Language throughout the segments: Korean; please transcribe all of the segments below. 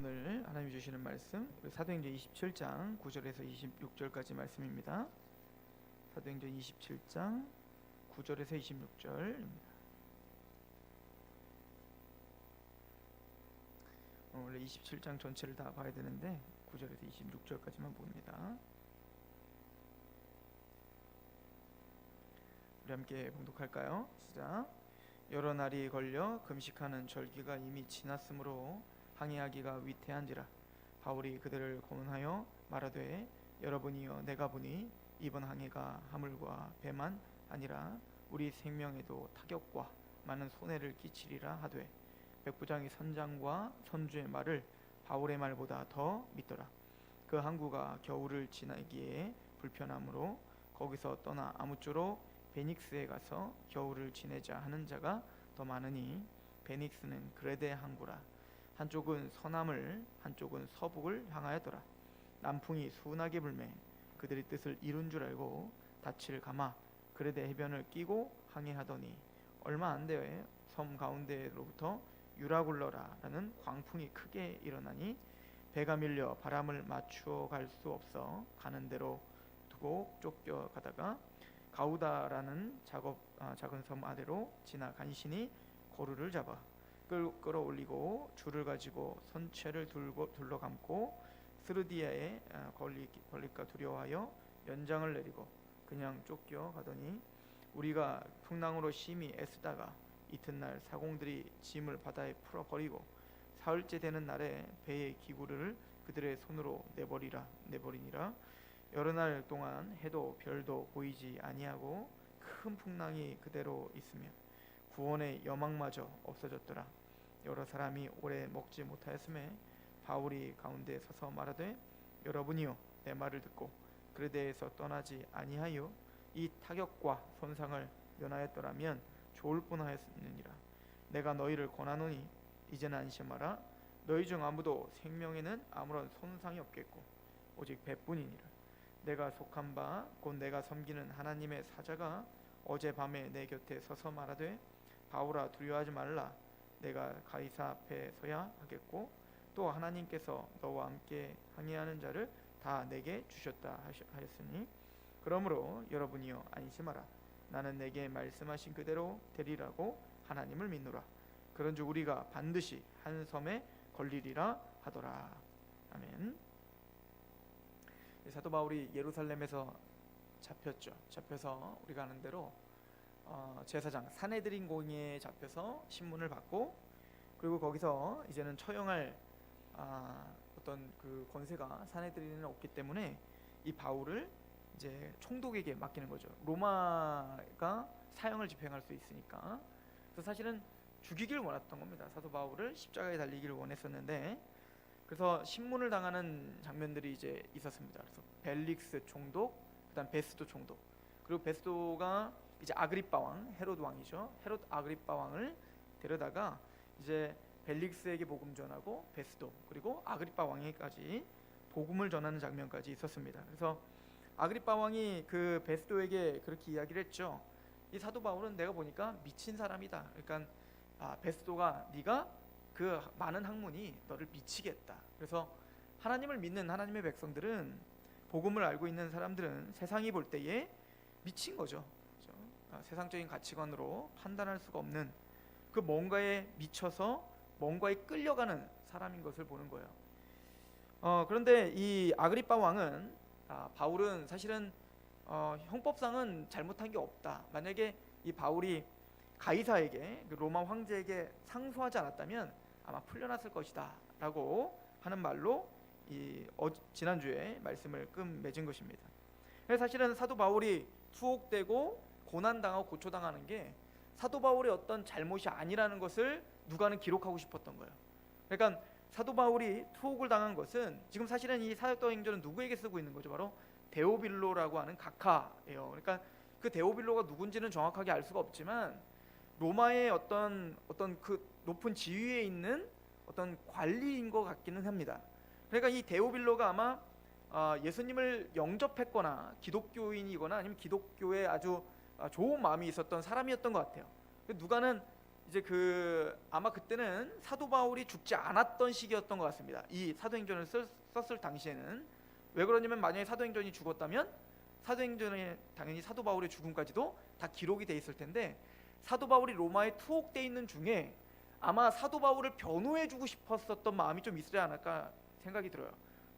오늘 하나님이 주시는 말씀 사도행전 27장 9절에서 26절까지 말씀입니다. 사도행전 27장 9절에서 26절입니다. 원래 27장 전체를 다 봐야 되는데 9절에서 26절까지만 봅니다. 우리 함께 봉독할까요? 시작. 여러 날이 걸려 금식하는 절기가 이미 지났으므로 항해하기가 위태한지라 바울이 그들을 고문하여 말하되 여러분이여 내가 보니 이번 항해가 하물과 배만 아니라 우리 생명에도 타격과 많은 손해를 끼치리라 하되 백부장이 선장과 선주의 말을 바울의 말보다 더 믿더라. 그 항구가 겨울을 지나기에 불편하므로 거기서 떠나 아무쪼록 베닉스에 가서 겨울을 지내자 하는 자가 더 많으니 베닉스는 그레데 항구라. 한쪽은 서남을 한쪽은 서북을 향하였더라. 남풍이 순하게 불매 그들이 뜻을 이룬 줄 알고 닻을 감아 그레데 해변을 끼고 항해하더니 얼마 안 되어 섬 가운데로부터 유라굴러라 라는 광풍이 크게 일어나니 배가 밀려 바람을 맞추어 갈 수 없어 가는 대로 두고 쫓겨가다가 가우다라는 작은 섬 아래로 지나 간신히 고루를 잡아 끌어올리고 줄을 가지고 선체를 둘러 감고 스르디아에 걸릴까 두려워하여 연장을 내리고 그냥 쫓겨가더니 우리가 풍랑으로 심히 애쓰다가 이튿날 사공들이 짐을 바다에 풀어버리고 사흘째 되는 날에 배의 기구를 그들의 손으로 내버리니라. 여러 날 동안 해도 별도 보이지 아니하고 큰 풍랑이 그대로 있으며 구원의 여망마저 없어졌더라. 여러 사람이 오래 먹지 못하였음에 바울이 가운데 서서 말하되 여러분이요 내 말을 듣고 그레데에서 떠나지 아니하여 이 타격과 손상을 면하였더라면 좋을 뻔하였느니라. 내가 너희를 권하노니 이제는 안심하라. 너희 중 아무도 생명에는 아무런 손상이 없겠고 오직 배뿐이니라. 내가 속한 바 곧 내가 섬기는 하나님의 사자가 어젯밤에 내 곁에 서서 말하되 바울아 두려워하지 말라. 내가 가이사 앞에 서야 하겠고 또 하나님께서 너와 함께 항해하는 자를 다 내게 주셨다 하였으니 그러므로 여러분이여 안심하라. 나는 내게 말씀하신 그대로 되리라고 하나님을 믿노라. 그런즉 우리가 반드시 한 섬에 걸리리라 하더라. 아멘. 사도 바울이 예루살렘에서 잡혀서 우리가 아는 대로 제사장 사네드린 공의에 잡혀서 신문을 받고 그리고 거기서 이제는 처형할 어떤 그 권세가 사네드린에는 없기 때문에 이 바울을 이제 총독에게 맡기는 거죠. 로마가 사형을 집행할 수 있으니까. 그래서 사실은 죽이길 원했던 겁니다. 사도 바울을 십자가에 달리기를 원했었는데 그래서 신문을 당하는 장면들이 이제 있었습니다. 그래서 벨릭스 총독, 그다음 베스도 총독, 그리고 베스도가 이제 아그리빠 왕, 헤롯 왕이죠. 헤롯 아그리빠 왕을 데려다가 이제 벨릭스에게 복음 전하고 베스도 그리고 아그리빠 왕에게까지 복음을 전하는 장면까지 있었습니다. 그래서 아그리빠 왕이 그 베스도에게 그렇게 이야기를 했죠. 이 사도 바울은 내가 보니까 미친 사람이다. 그러니까 베스도가 네가 그 많은 학문이 너를 미치게 했다. 그래서 하나님을 믿는 하나님의 백성들은 복음을 알고 있는 사람들은 세상이 볼 때에 미친 거죠. 그렇죠? 세상적인 가치관으로 판단할 수가 없는 그 뭔가에 미쳐서 뭔가에 끌려가는 사람인 것을 보는 거예요. 그런데 이 아그리빠 왕은 바울은 사실은 형법상은 잘못한 게 없다. 만약에 이 바울이 가이사에게 로마 황제에게 상소하지 않았다면 아마 풀려났을 것이다 라고 하는 말로 지난주에 말씀을 맺은 것입니다. 그래서 사실은 사도 바울이 투옥되고 고난당하고 고초당하는 게 사도 바울의 어떤 잘못이 아니라는 것을 누가는 기록하고 싶었던 거예요. 그러니까 사도 바울이 투옥을 당한 것은 지금 사실은 이 사도행전은 누구에게 쓰고 있는 거죠? 바로 데오빌로라고 하는 각하예요. 그러니까 그 데오빌로가 누군지는 정확하게 알 수가 없지만 로마의 어떤 그 높은 지위에 있는 어떤 관리인 것 같기는 합니다. 그러니까 이 데오빌로가 아마 예수님을 영접했거나 기독교인이거나 아니면 기독교에 아주 좋은 마음이 있었던 사람이었던 것 같아요. 누가는 이제 아마 그때는 사도 바울이 죽지 않았던 시기였던 것 같습니다. 이 사도행전을 썼을 당시에는. 왜 그러냐면 만약에 사도행전이 죽었다면 사도행전에 당연히 사도 바울의 죽음까지도 다 기록이 돼 있을 텐데, 사도 바울이 로마에 투옥돼 있는 중에 아마 사도 바울을 변호해주고 싶었었던 마음이 좀 있지 않을까 생각이 들어요.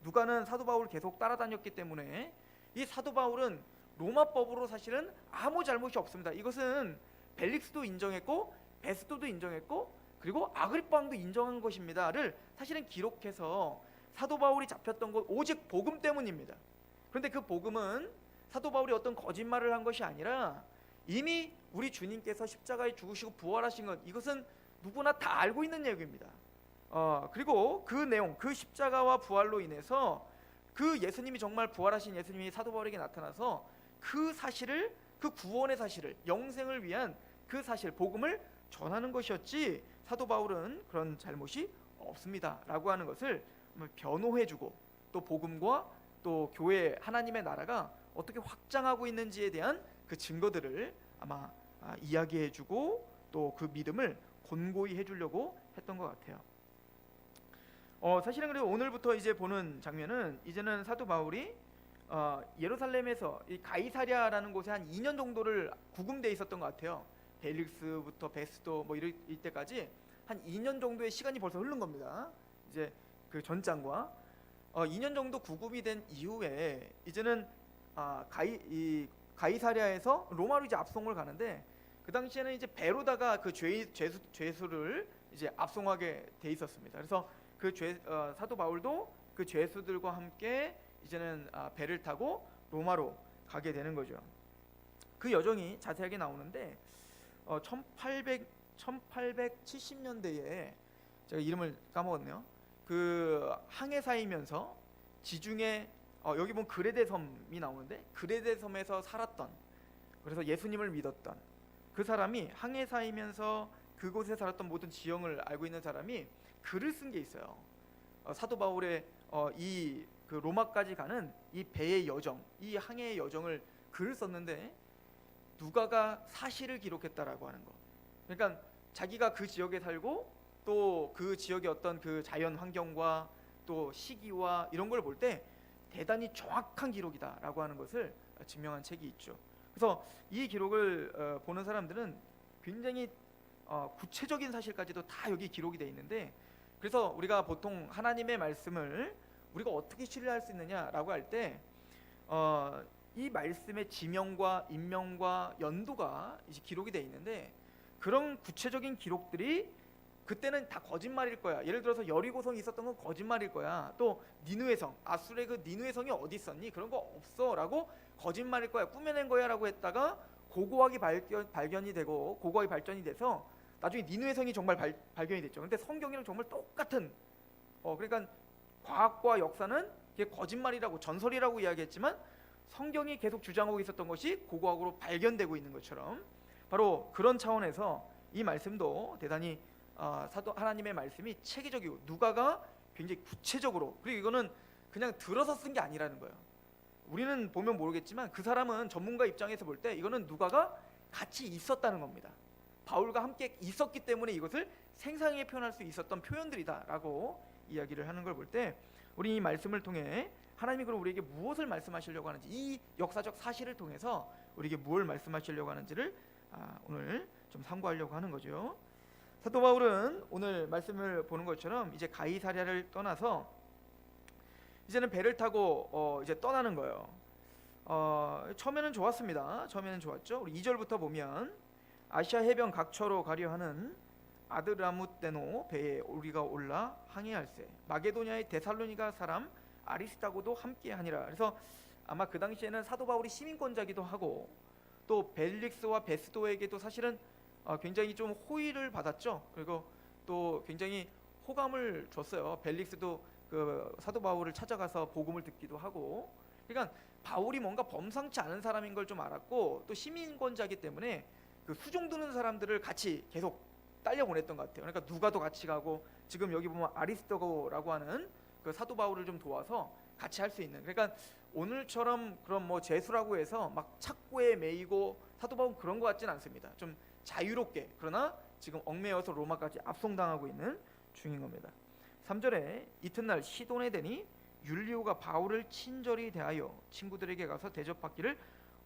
누가는 사도 바울을 계속 따라다녔기 때문에 이 사도 바울은 로마법으로 사실은 아무 잘못이 없습니다. 이것은 벨릭스도 인정했고 베스도도 인정했고 그리고 아그리파 왕도 인정한 것입니다를 사실은 기록해서 사도 바울이 잡혔던 것 오직 복음 때문입니다. 그런데 그 복음은 사도 바울이 어떤 거짓말을 한 것이 아니라 이미 우리 주님께서 십자가에 죽으시고 부활하신 것, 이것은 누구나 다 알고 있는 얘기입니다. 그리고 그 내용, 그 십자가와 부활로 인해서 그 예수님이 정말 부활하신 예수님이 사도 바울에게 나타나서 그 사실을, 그 구원의 사실을, 영생을 위한 그 사실, 복음을 전하는 것이었지 사도 바울은 그런 잘못이 없습니다 라고 하는 것을 변호해주고, 또 복음과 또 교회 하나님의 나라가 어떻게 확장하고 있는지에 대한 그 증거들을 아마 이야기해주고 또 그 믿음을 곤고히 해주려고 했던 것 같아요. 사실은 그리고 오늘부터 이제 보는 장면은, 이제는 사도 바울이 예루살렘에서 이 가이사랴라는 곳에 한 2년 정도를 구금돼 있었던 것 같아요. 벨릭스부터 베스도 뭐 이럴 때까지 한 2년 정도의 시간이 벌써 흐른 겁니다. 이제 그 전장과 2년 정도 구금이 된 이후에 이제는 가이사랴에서 로마로 이제 압송을 가는데, 그 당시에는 이제 배로다가 그 죄수를 이제 압송하게 돼 있었습니다. 그래서 사도 바울도 그 죄수들과 함께 이제는 배를 타고 로마로 가게 되는 거죠. 그 여정이 자세하게 나오는데 1870년대에 제가 이름을 까먹었네요. 그 항해사이면서 지중해 여기 보면 그레데 섬이 나오는데, 그레데 섬에서 살았던, 그래서 예수님을 믿었던 그 사람이, 항해사이면서 그곳에 살았던 모든 지형을 알고 있는 사람이 글을 쓴 게 있어요. 사도 바울의 그 로마까지 가는 이 배의 여정, 이 항해의 여정을 글을 썼는데 누가가 사실을 기록했다라고 하는 거. 그러니까 자기가 그 지역에 살고 또 그 지역의 어떤 그 자연 환경과 또 시기와 이런 걸 볼 때 대단히 정확한 기록이다라고 하는 것을 증명한 책이 있죠. 그래서 이 기록을 보는 사람들은 굉장히 구체적인 사실까지도 다 여기 기록이 돼 있는데, 그래서 우리가 보통 하나님의 말씀을 우리가 어떻게 신뢰할 수 있느냐라고 할 때 이 말씀의 지명과 인명과 연도가 이제 기록이 돼 있는데, 그런 구체적인 기록들이 그때는 다 거짓말일 거야. 예를 들어서 여리고성이 있었던 건 거짓말일 거야. 또 니느웨성, 아수르의 그 니느웨성이 어디 있었니? 그런 거 없어라고 거짓말일 거야, 꾸며낸 거야라고 했다가 고고하게 발견이 되고 고고하게 발전이 돼서 나중에 니느웨성이 정말 발견이 됐죠. 근데 성경이랑 정말 똑같은 그러니까 과학과 역사는 이게 거짓말이라고, 전설이라고 이야기했지만 성경이 계속 주장하고 있었던 것이 고고학으로 발견되고 있는 것처럼, 바로 그런 차원에서 이 말씀도 대단히 하나님의 말씀이 체계적이고 누가가 굉장히 구체적으로, 그리고 이거는 그냥 들어서 쓴 게 아니라는 거예요. 우리는 보면 모르겠지만 그 사람은 전문가 입장에서 볼 때 이거는 누가가 같이 있었다는 겁니다. 바울과 함께 있었기 때문에 이것을 생생하게 표현할 수 있었던 표현들이다라고 이야기를 하는 걸 볼 때, 우리 이 말씀을 통해 하나님이 그럼 우리에게 무엇을 말씀하시려고 하는지, 이 역사적 사실을 통해서 우리에게 무엇을 말씀하시려고 하는지를 오늘 좀 참고하려고 하는 거죠. 사도 바울은 오늘 말씀을 보는 것처럼 이제 가이사랴를 떠나서 이제는 배를 타고 이제 떠나는 거예요. 처음에는 좋았습니다. 처음에는 좋았죠. 우리 2절부터 보면, 아시아 해변 각처로 가려 하는 아드라무떼노 배에 우리가 올라 항해할세, 마게도냐의 데살로니가 사람 아리스타고도 함께 하니라. 그래서 아마 그 당시에는 사도 바울이 시민권자기도 하고 또 벨릭스와 베스도에게도 사실은 굉장히 좀 호의를 받았죠. 그리고 또 굉장히 호감을 줬어요. 벨릭스도 그 사도 바울을 찾아가서 복음을 듣기도 하고, 그러니까 바울이 뭔가 범상치 않은 사람인 걸 좀 알았고, 또 시민권자이기 때문에 그 수종 드는 사람들을 같이 계속 딸려 보냈던 것 같아요. 그러니까 누가도 같이 가고, 지금 여기 보면 아리스토고라고 하는 그 사도 바울을 좀 도와서 같이 할 수 있는, 그러니까 오늘처럼 그런 뭐 재수라고 해서 막 착고에 매이고 사도 바울은 그런 것 같지는 않습니다. 좀 자유롭게, 그러나 지금 얽매여서 로마까지 압송당하고 있는 중인 겁니다. 3절에 이튿날 시돈에 되니 율리오가 바울을 친절히 대하여 친구들에게 가서 대접받기를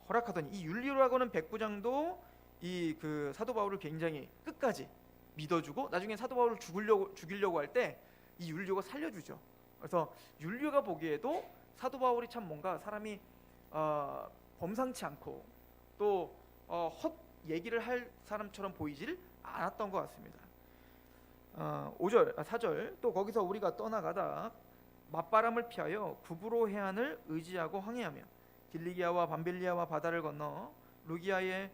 허락하더니, 이 율리오라고는 백부장도 이 그 사도 바울을 굉장히 끝까지 믿어주고 나중에 사도 바울을 죽이려고 할 때 이 율리오가 살려주죠. 그래서 율리오가 보기에도 사도 바울이 참 뭔가 사람이 범상치 않고 또 헛 얘기를 할 사람처럼 보이질 않았던 것 같습니다. 4절 또 거기서 우리가 떠나가다 맞바람을 피하여 구브로 해안을 의지하고 항해하며 길리기아와 밤빌리아와 바다를 건너 루기아의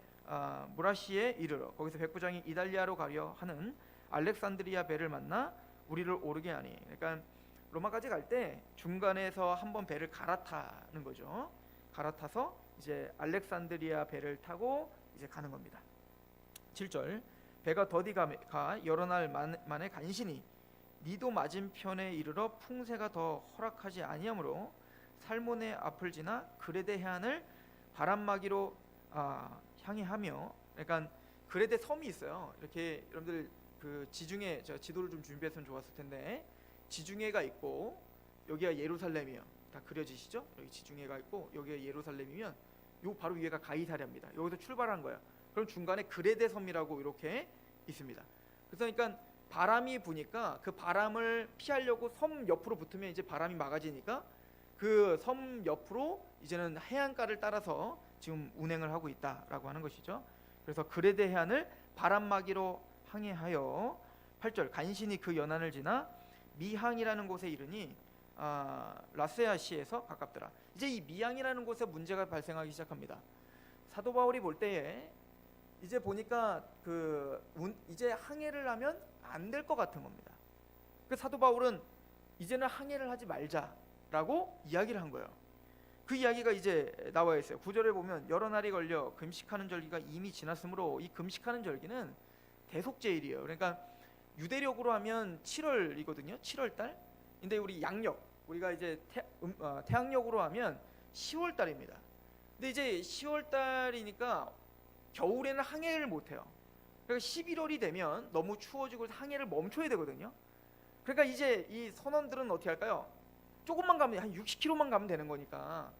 무라시에 이르러 거기서 백부장이 이달리아로 가려 하는 알렉산드리아 배를 만나 우리를 오르게 하니, 그러니까 로마까지 갈 때 중간에서 한번 배를 갈아타는 거죠. 갈아타서 이제 알렉산드리아 배를 타고 이제 가는 겁니다. 7절 배가 더디 가 여러 날 만에 간신히 니도 맞은편에 이르러 풍세가 더 허락하지 아니하므로 살모네 앞을 지나 그레데 해안을 바람막이로 향해하며, 그러니까 그레데 섬이 있어요. 이렇게 여러분들 그 지중해, 제가 지도를 좀 준비했으면 좋았을 텐데, 지중해가 있고 여기가 예루살렘이요. 다 그려지시죠? 여기 지중해가 있고 여기가 예루살렘이면 요 바로 위에가 가이사랴입니다. 여기서 출발한 거예요. 그럼 중간에 그레데 섬이라고 이렇게 있습니다. 그러니까 바람이 부니까 그 바람을 피하려고 섬 옆으로 붙으면 이제 바람이 막아지니까 그 섬 옆으로 이제는 해안가를 따라서 지금 운행을 하고 있다라고 하는 것이죠. 그래서 그레데 해안을 바람막이로 항해하여 8절 간신히 그 연안을 지나 미항이라는 곳에 이르니 라세아시에서 가깝더라. 이제 이 미항이라는 곳에 문제가 발생하기 시작합니다. 사도 바울이 볼 때에 이제 보니까 이제 항해를 하면 안 될 것 같은 겁니다. 그 사도 바울은 이제는 항해를 하지 말자라고 이야기를 한 거예요. 그 이야기가 이제 나와 있어요. 9절에 보면 여러 날이 걸려 금식하는 절기가 이미 지났으므로, 이 금식하는 절기는 대속제일이에요. 그러니까 유대력으로 하면 7월이거든요. 7월 달. 근데 우리 양력, 우리가 이제 태양력으로 하면 10월 달입니다. 근데 이제 10월 달이니까 겨울에는 항해를 못 해요. 그러니까 11월이 되면 너무 추워지고 항해를 멈춰야 되거든요. 그러니까 이제 이 선원들은 어떻게 할까요? 조금만 가면 한 60km만 가면 되는 거니까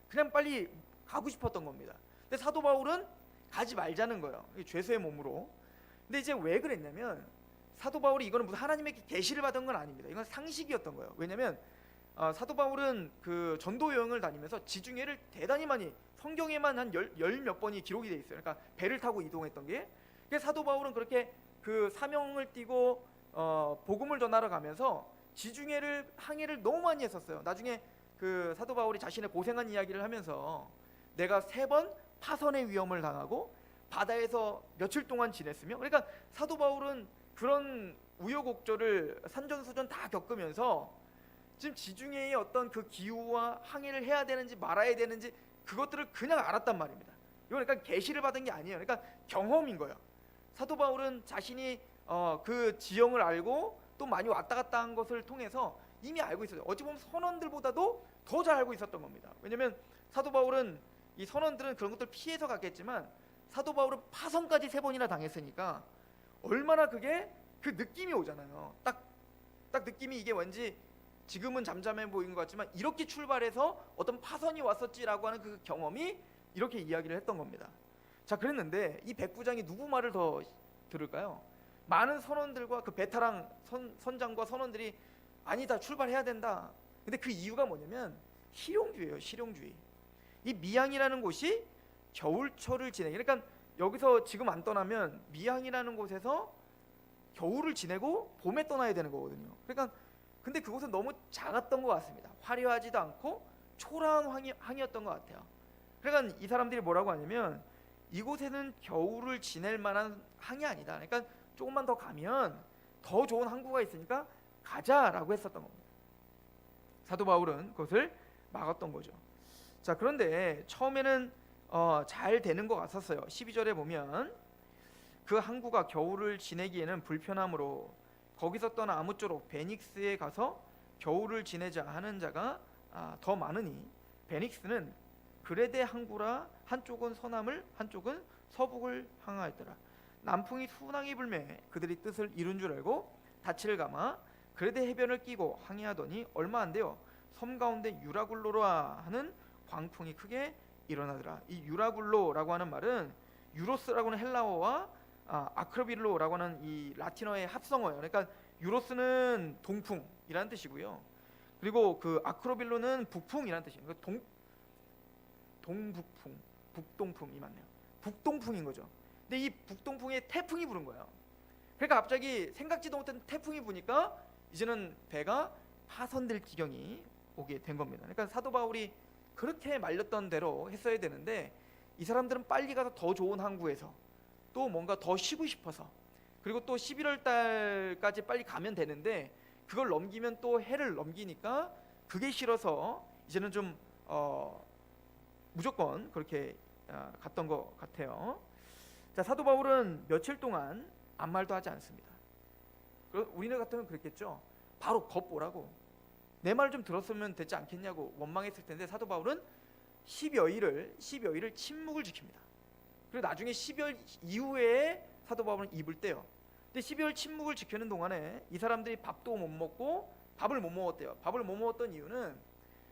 그냥 빨리 가고 싶었던 겁니다. 근데 사도 바울은 가지 말자는 거예요. 죄수의 몸으로. 근데 이제 왜 그랬냐면 사도 바울이 이거는 무슨 하나님에게 계시를 받은 건 아닙니다. 이건 상식이었던 거예요. 왜냐면 사도 바울은 그 전도 여행을 다니면서 지중해를 대단히 많이, 성경에만 한 열 몇 번이 기록이 돼 있어요. 그러니까 배를 타고 이동했던 게. 그래서 사도 바울은 그렇게 그 사명을 띠고 복음을 전하러 가면서 지중해를 항해를 너무 많이 했었어요. 나중에 그 사도 바울이 자신의 고생한 이야기를 하면서 내가 3번 파선의 위험을 당하고 바다에서 며칠 동안 지냈으며, 그러니까 사도 바울은 그런 우여곡절을 산전수전 다 겪으면서 지금 지중해의 어떤 그 기후와 항해를 해야 되는지 말아야 되는지 그것들을 그냥 알았단 말입니다. 이건 그러니까 계시를 받은 게 아니에요. 그러니까 경험인 거예요. 사도 바울은 자신이 그 지형을 알고 또 많이 왔다 갔다 한 것을 통해서 이미 알고 있었어요. 어찌 보면 선원들보다도 더 잘 알고 있었던 겁니다. 왜냐하면 사도 바울은, 이 선원들은 그런 것들 피해서 갔겠지만 사도 바울은 파선까지 3번이나 당했으니까 얼마나 그게 그 느낌이 오잖아요. 딱 느낌이 이게 왠지 지금은 잠잠해 보이는 것 같지만 이렇게 출발해서 어떤 파선이 왔었지라고 하는 그 경험이 이렇게 이야기를 했던 겁니다. 자, 그랬는데 이 백부장이 누구 말을 더 들을까요? 많은 선원들과 그 베테랑 선장과 선원들이 아니다, 출발해야 된다. 근데 그 이유가 뭐냐면 실용주의예요. 실용주의. 이 미항이라는 곳이 겨울철을 지내게, 그러니까 여기서 지금 안 떠나면 미항이라는 곳에서 겨울을 지내고 봄에 떠나야 되는 거거든요. 그러니까 근데 그곳은 너무 작았던 것 같습니다. 화려하지도 않고 초라한 항이었던 것 같아요. 그러니까 이 사람들이 뭐라고 하냐면 이곳에는 겨울을 지낼 만한 항이 아니다. 그러니까 조금만 더 가면 더 좋은 항구가 있으니까 가자라고 했었던 겁니다. 사도 바울은 그것을 막았던 거죠. 자, 그런데 처음에는 잘 되는 것 같았어요. 12절에 보면 그 항구가 겨울을 지내기에는 불편하므로 거기서 떠나 아무쪼록 베닉스에 가서 겨울을 지내자 하는 자가 더 많으니 베닉스는 그레데 항구라 한쪽은 서남을 한쪽은 서북을 향하였더라. 남풍이 순하게 불매 그들이 뜻을 이룬 줄 알고 다치를 감아 그레데 해변을 끼고 항해하더니 얼마 안 돼요 섬 가운데 유라굴로라 하는 광풍이 크게 일어나더라. 이 유라굴로라고 하는 말은 유로스라고 하는 헬라어와 아크로빌로라고 하는 이 라틴어의 합성어예요. 그러니까 유로스는 동풍이라는 뜻이고요. 그리고 그 아크로빌로는 북풍이라는 뜻이에요. 그러니까 동북풍, 북동풍이 맞네요. 북동풍인 거죠. 근데 이 북동풍에 태풍이 부는 거예요. 그러니까 갑자기 생각지도 못한 태풍이 부니까 이제는 배가 파손될 지경이 오게 된 겁니다. 그러니까 사도 바울이 그렇게 말렸던 대로 했어야 되는데 이 사람들은 빨리 가서 더 좋은 항구에서 또 뭔가 더 쉬고 싶어서 그리고 또 11월 달까지 빨리 가면 되는데 그걸 넘기면 또 해를 넘기니까 그게 싫어서 이제는 좀 무조건 그렇게 갔던 것 같아요. 자, 사도 바울은 며칠 동안 아무 말도 하지 않습니다. 우리네 같으면 그랬겠죠. 바로 겁보라고 내 말 좀 들었으면 되지 않겠냐고 원망했을 텐데 사도 바울은 10여일을 침묵을 지킵니다. 그리고 나중에 12월 이후에 사도 바울은 입을 떼요. 근데 12월 침묵을 지키는 동안에 이 사람들이 밥도 못 먹고 밥을 못 먹었대요. 밥을 못 먹었던 이유는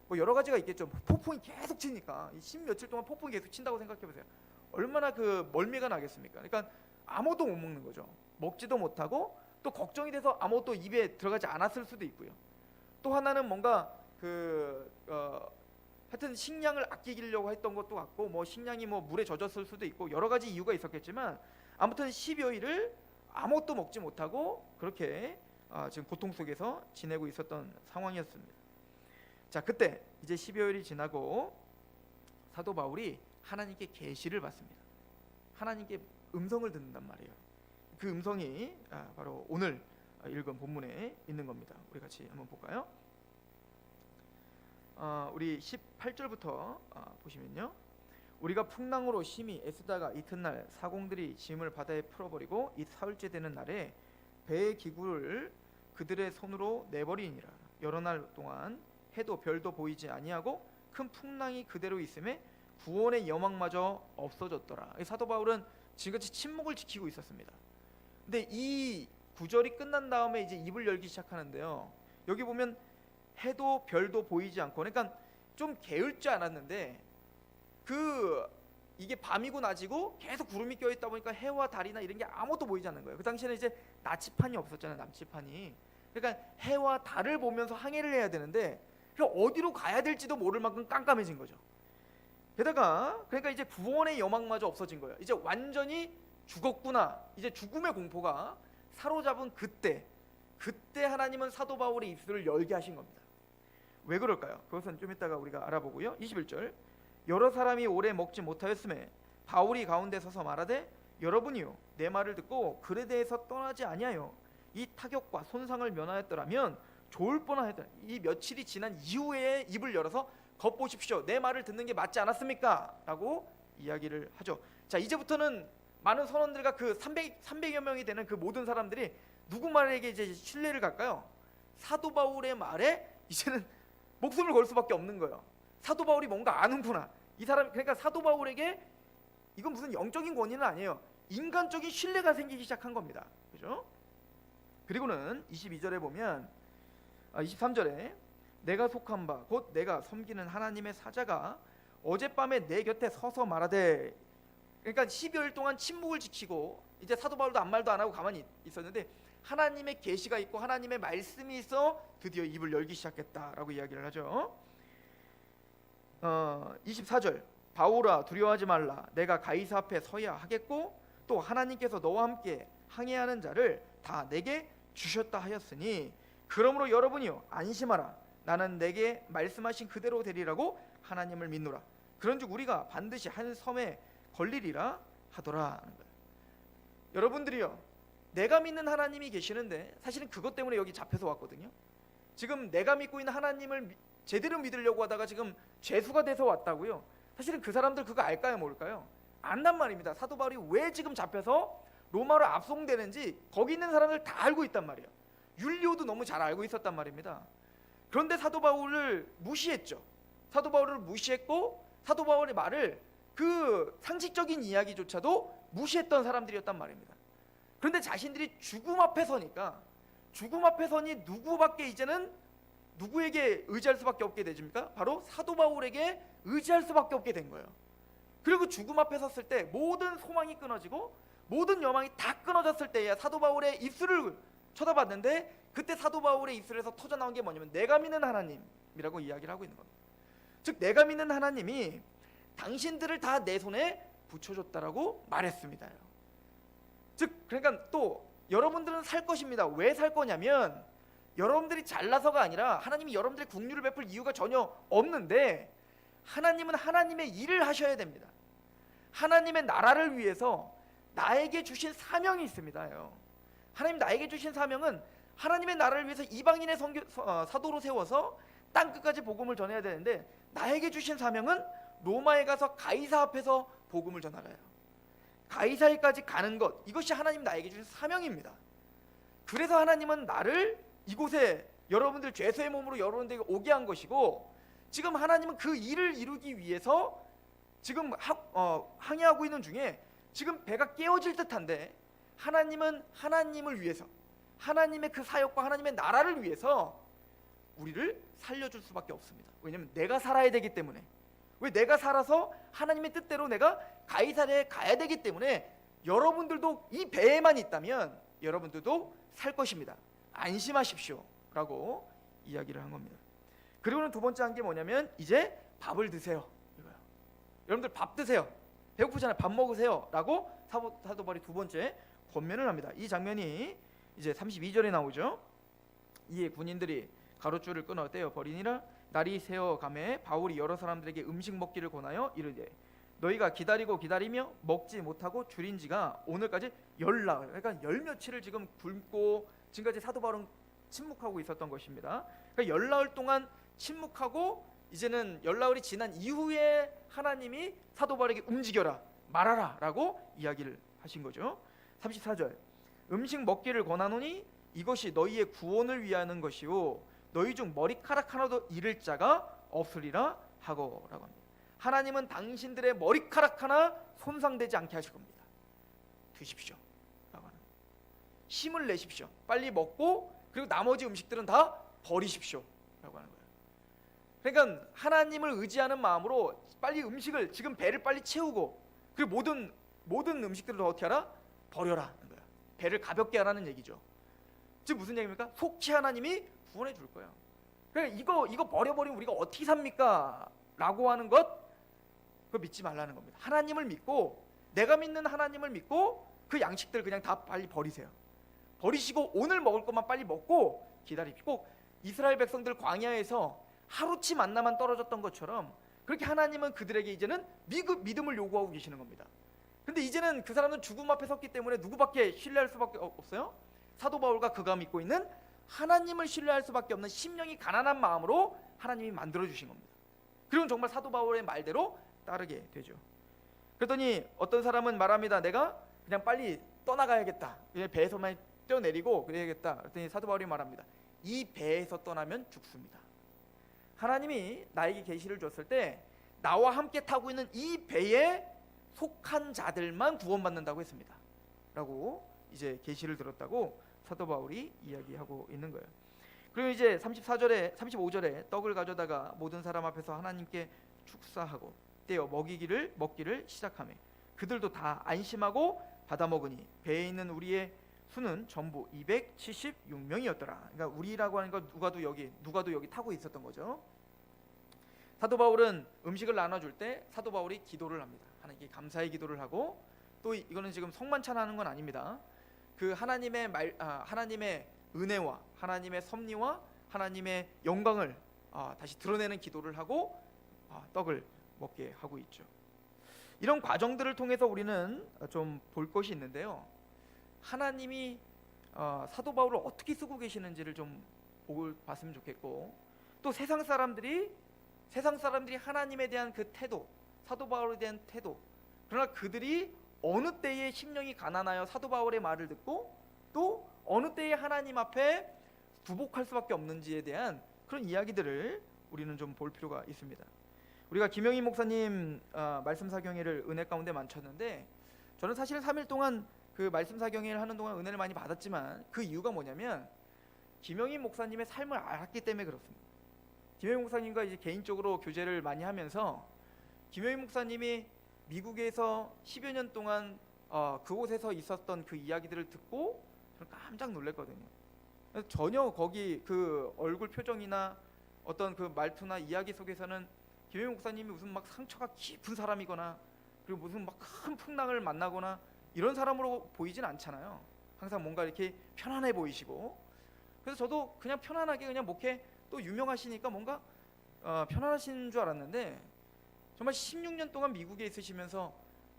뭐 여러 가지가 있겠죠. 폭풍이 계속 치니까 10며칠 동안 폭풍이 계속 친다고 생각해 보세요. 얼마나 그 멀미가 나겠습니까? 그러니까 아무것도 못 먹는 거죠. 먹지도 못하고 또 걱정이 돼서 아무것도 입에 들어가지 않았을 수도 있고요. 또 하나는 뭔가 하여튼 식량을 아끼려고 했던 것도 같고 뭐 식량이 뭐 물에 젖었을 수도 있고 여러 가지 이유가 있었겠지만 아무튼 10여일을 아무것도 먹지 못하고 그렇게 지금 고통 속에서 지내고 있었던 상황이었습니다. 자, 그때 이제 10여일이 지나고 사도 바울이 하나님께 계시를 받습니다. 하나님께 음성을 듣는단 말이에요. 그 음성이 바로 오늘 읽은 본문에 있는 겁니다. 우리 같이 한번 볼까요? 우리 18절부터 보시면요. 우리가 풍랑으로 심히 애쓰다가 이튿날 사공들이 짐을 바다에 풀어버리고 이 사흘째 되는 날에 배의 기구를 그들의 손으로 내버리니라. 여러 날 동안 해도 별도 보이지 아니하고 큰 풍랑이 그대로 있음에 구원의 여망마저 없어졌더라. 사도 바울은 지금까지 침묵을 지키고 있었습니다. 근데 이 구절이 끝난 다음에 이제 입을 열기 시작하는데요. 여기 보면 해도 별도 보이지 않고, 그러니까 좀 게을지 않았는데 이게 밤이고 낮이고 계속 구름이 껴있다 보니까 해와 달이나 이런 게 아무것도 보이지 않는 거예요. 그 당시에는 이제 나치판이 없었잖아요. 남치판이. 그러니까 해와 달을 보면서 항해를 해야 되는데 어디로 가야 될지도 모를 만큼 깜깜해진 거죠. 게다가 그러니까 이제 구원의 여망마저 없어진 거예요. 이제 완전히 죽었구나. 이제 죽음의 공포가 사로잡은 그때 하나님은 사도 바울의 입술을 열게 하신 겁니다. 왜 그럴까요? 그것은 좀 이따가 우리가 알아보고요. 21절 여러 사람이 오래 먹지 못하였음에 바울이 가운데 서서 말하되 여러분이요 내 말을 듣고 그레데에서 떠나지 아니하여 이 타격과 손상을 면하였더라면 좋을 뻔하였다. 이 며칠이 지난 이후에 입을 열어서 겉보십시오. 내 말을 듣는 게 맞지 않았습니까? 라고 이야기를 하죠. 자, 이제부터는 많은 선원들과 그 300여 명이 되는 그 모든 사람들이 누구 말에게 이제 신뢰를 갈까요? 사도 바울의 말에 이제는 목숨을 걸 수밖에 없는 거예요. 사도 바울이 뭔가 아는구나. 이 사람, 그러니까 사도 바울에게 이건 무슨 영적인 권위는 아니에요. 인간적인 신뢰가 생기기 시작한 겁니다. 그죠? 그리고는 22절에 보면 23절에 내가 속한 바 곧 내가 섬기는 하나님의 사자가 어젯밤에 내 곁에 서서 말하되, 그러니까 12일 동안 침묵을 지키고 이제 사도 바울도 아무 말도 안 하고 가만히 있었는데 하나님의 계시가 있고 하나님의 말씀이 있어 드디어 입을 열기 시작했다라고 이야기를 하죠. 24절 바울아 두려워하지 말라. 내가 가이사 앞에 서야 하겠고 또 하나님께서 너와 함께 항해하는 자를 다 내게 주셨다 하였으니 그러므로 여러분이요 안심하라. 나는 내게 말씀하신 그대로 되리라고 하나님을 믿노라. 그런즉 우리가 반드시 한 섬에 걸리리라 하더라 하는 거예요. 여러분들이요 내가 믿는 하나님이 계시는데 사실은 그것 때문에 여기 잡혀서 왔거든요. 지금 내가 믿고 있는 하나님을 제대로 믿으려고 하다가 지금 죄수가 돼서 왔다고요. 사실은 그 사람들 그거 알까요 모를까요? 안단 말입니다. 사도 바울이 왜 지금 잡혀서 로마로 압송되는지 거기 있는 사람들 다 알고 있단 말이에요. 율리오도 너무 잘 알고 있었단 말입니다. 그런데 사도 바울을 무시했죠. 사도 바울을 무시했고 사도 바울의 말을 그 상식적인 이야기조차도 무시했던 사람들이었단 말입니다. 그런데 자신들이 죽음 앞에 서니까 죽음 앞에 서니 누구밖에 이제는 누구에게 의지할 수밖에 없게 되십니까? 바로 사도 바울에게 의지할 수밖에 없게 된 거예요. 그리고 죽음 앞에 섰을 때 모든 소망이 끊어지고 모든 여망이 다 끊어졌을 때야 사도 바울의 입술을 쳐다봤는데, 그때 사도 바울의 입술에서 터져나온 게 뭐냐면 내가 믿는 하나님이라고 이야기를 하고 있는 겁니다. 즉 내가 믿는 하나님이 당신들을 다 내 손에 붙여줬다라고 말했습니다. 즉 그러니까 또 여러분들은 살 것입니다. 왜 살 거냐면 여러분들이 잘나서가 아니라 하나님이 여러분들의 긍휼을 베풀 이유가 전혀 없는데, 하나님은 하나님의 일을 하셔야 됩니다. 하나님의 나라를 위해서 나에게 주신 사명이 있습니다. 하나님 나에게 주신 사명은 하나님의 나라를 위해서 이방인의 사도로 세워서 땅 끝까지 복음을 전해야 되는데, 나에게 주신 사명은 로마에 가서 가이사 앞에서 복음을 전하라요. 가이사에까지 가는 것, 이것이 하나님 나에게 주신 사명입니다. 그래서 하나님은 나를 이곳에 여러분들 죄수의 몸으로 여러분들에게 오게 한 것이고, 지금 하나님은 그 일을 이루기 위해서 지금 항해하고 있는 중에 지금 배가 깨어질 듯한데, 하나님은 하나님을 위해서, 하나님의 그 사역과 하나님의 나라를 위해서 우리를 살려줄 수밖에 없습니다. 왜냐하면 내가 살아야 되기 때문에. 왜? 내가 살아서 하나님의 뜻대로 내가 가이사랴에 가야 되기 때문에 여러분들도 이 배에만 있다면 여러분들도 살 것입니다. 안심하십시오 라고 이야기를 한 겁니다. 그리고는 두 번째 한 게 뭐냐면 이제 밥을 드세요, 이거요. 여러분들 밥 드세요. 배고프잖아요. 밥 먹으세요 라고 사도 바울이 두 번째 권면을 합니다. 이 장면이 이제 32절에 나오죠. 이에 군인들이 가로줄을 끊어 떼어 버리니라. 날이 새어 가매 바울이 여러 사람들에게 음식 먹기를 권하여 이르되 너희가 기다리며 먹지 못하고 줄인 지가 오늘까지 열나흘, 그러니까 열 며칠을 지금 굶고 지금까지 사도 바울은 침묵하고 있었던 것입니다. 그러니까 열나흘 동안 침묵하고 이제는 열나흘이 지난 이후에 하나님이 사도 바울에게 움직여라, 말하라 라고 이야기를 하신 거죠. 34절 음식 먹기를 권하노니 이것이 너희의 구원을 위하는 것이요 너희 중 머리카락 하나도 잃을 자가 없으리라 하고 라고 합니다. 하나님은 당신들의 머리카락 하나 손상되지 않게 하실 겁니다. 드십시오 라고 하는, 힘을 내십시오. 빨리 먹고 그리고 나머지 음식들은 다 버리십시오 라고 하는 거예요. 그러니까 하나님을 의지하는 마음으로 빨리 음식을, 지금 배를 빨리 채우고 그리고 모든 음식들을 어떻게 하라? 버려라 하는 거예요. 배를 가볍게 하라는 얘기죠. 즉 무슨 얘기입니까? 속히 하나님이 구원해 줄 거예요. 그러니까 이거 버려버리면 우리가 어떻게 삽니까? 라고 하는 것, 그거 믿지 말라는 겁니다. 하나님을 믿고, 내가 믿는 하나님을 믿고 그 양식들 그냥 다 빨리 버리세요. 버리시고 오늘 먹을 것만 빨리 먹고 기다리고, 이스라엘 백성들 광야에서 하루치 만나만 떨어졌던 것처럼 그렇게 하나님은 그들에게 이제는 믿음을 요구하고 계시는 겁니다. 근데 이제는 그 사람은 죽음 앞에 섰기 때문에 누구밖에 신뢰할 수밖에 없어요? 사도 바울과 그가 믿고 있는 하나님을 신뢰할 수밖에 없는 심령이 가난한 마음으로 하나님이 만들어주신 겁니다. 그리고 정말 사도 바울의 말대로 따르게 되죠. 그랬더니 어떤 사람은 말합니다. 내가 그냥 빨리 떠나가야겠다, 그냥 배에서만 뛰어내리고 그래야겠다. 그랬더니 사도 바울이 말합니다. 이 배에서 떠나면 죽습니다. 하나님이 나에게 계시를 줬을 때 나와 함께 타고 있는 이 배에 속한 자들만 구원받는다고 했습니다 라고 이제 계시를 들었다고 사도 바울이 이야기하고 있는 거예요. 그리고 이제 35절에 떡을 가져다가 모든 사람 앞에서 하나님께 축사하고 떼어 먹기를 시작하며 그들도 다 안심하고 받아 먹으니 배에 있는 우리의 수는 전부 276명이었더라. 그러니까 우리라고 하는 건 누가도 여기 타고 있었던 거죠. 사도 바울은 음식을 나눠줄 때 사도 바울이 기도를 합니다. 하나님께 감사의 기도를 하고, 또 이거는 지금 성만찬하는 건 아닙니다. 그 하나님의 은혜와 하나님의 섭리와 하나님의 영광을 다시 드러내는 기도를 하고 떡을 먹게 하고 있죠. 이런 과정들을 통해서 우리는 좀 볼 것이 있는데요. 하나님이 사도 바울을 어떻게 쓰고 계시는지를 좀 봤으면 좋겠고, 또 세상 사람들이 하나님에 대한 그 태도, 사도 바울에 대한 태도, 그러나 그들이 어느 때에 심령이 가난하여 사도 바울의 말을 듣고 또 어느 때에 하나님 앞에 두복할 수밖에 없는지에 대한 그런 이야기들을 우리는 좀 볼 필요가 있습니다. 우리가 김영희 목사님 말씀 사경회를 은혜 가운데 마쳤는데, 저는 사실은 3일 동안 그 말씀 사경회를 하는 동안 은혜를 많이 받았지만 그 이유가 뭐냐면 김영인 목사님의 삶을 알았기 때문에 그렇습니다. 김영인 목사님과 이제 개인적으로 교제를 많이 하면서 김영인 목사님이 미국에서 10여 년 동안 그곳에서 있었던 그 이야기들을 듣고 저는 깜짝 놀랐거든요. 전혀 거기 그 얼굴 표정이나 어떤 그 말투나 이야기 속에서는 김영인 목사님이 무슨 막 상처가 깊은 사람이거나 그리고 무슨 막 큰 풍랑을 만나거나 이런 사람으로 보이진 않잖아요. 항상 뭔가 이렇게 편안해 보이시고, 그래서 저도 그냥 편안하게 그냥 목회 또 유명하시니까 뭔가 편안하신 줄 알았는데 정말 16년 동안 미국에 있으시면서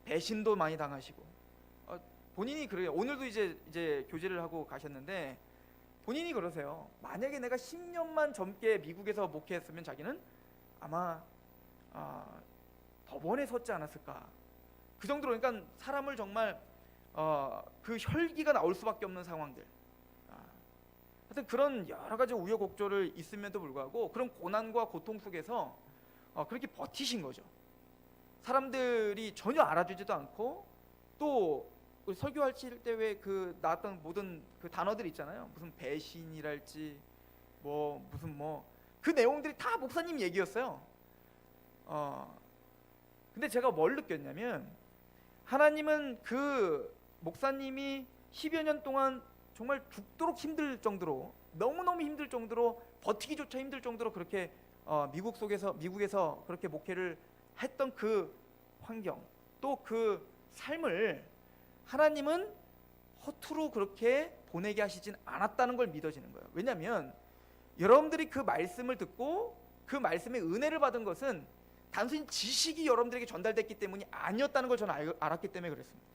배신도 많이 당하시고 본인이 그래요. 오늘도 이제 교제를 하고 가셨는데 본인이 그러세요. 만약에 내가 10년만 젊게 미국에서 목회했으면 자기는 아마 법원에 섰지 않았을까. 그 정도로 그러니까 사람을 정말 그 혈기가 나올 수밖에 없는 상황들. 하여튼 그런 여러 가지 우여곡절을 있음에도 불구하고 그런 고난과 고통 속에서 그렇게 버티신 거죠. 사람들이 전혀 알아주지도 않고 또 설교하실 때 왜 그 나왔던 모든 그 단어들 있잖아요. 무슨 배신이랄지 뭐 무슨 뭐 그 내용들이 다 목사님 얘기였어요. 근데 제가 뭘 느꼈냐면 하나님은 그 목사님이 10여 년 동안 정말 죽도록 힘들 정도로 너무너무 힘들 정도로 버티기조차 힘들 정도로 그렇게 미국에서 그렇게 목회를 했던 그 환경 또 그 삶을 하나님은 허투루 그렇게 보내게 하시진 않았다는 걸 믿어지는 거예요. 왜냐하면 여러분들이 그 말씀을 듣고 그 말씀의 은혜를 받은 것은 단순히 지식이 여러분들에게 전달됐기 때문이 아니었다는 걸 저는 알았기 때문에 그랬습니다.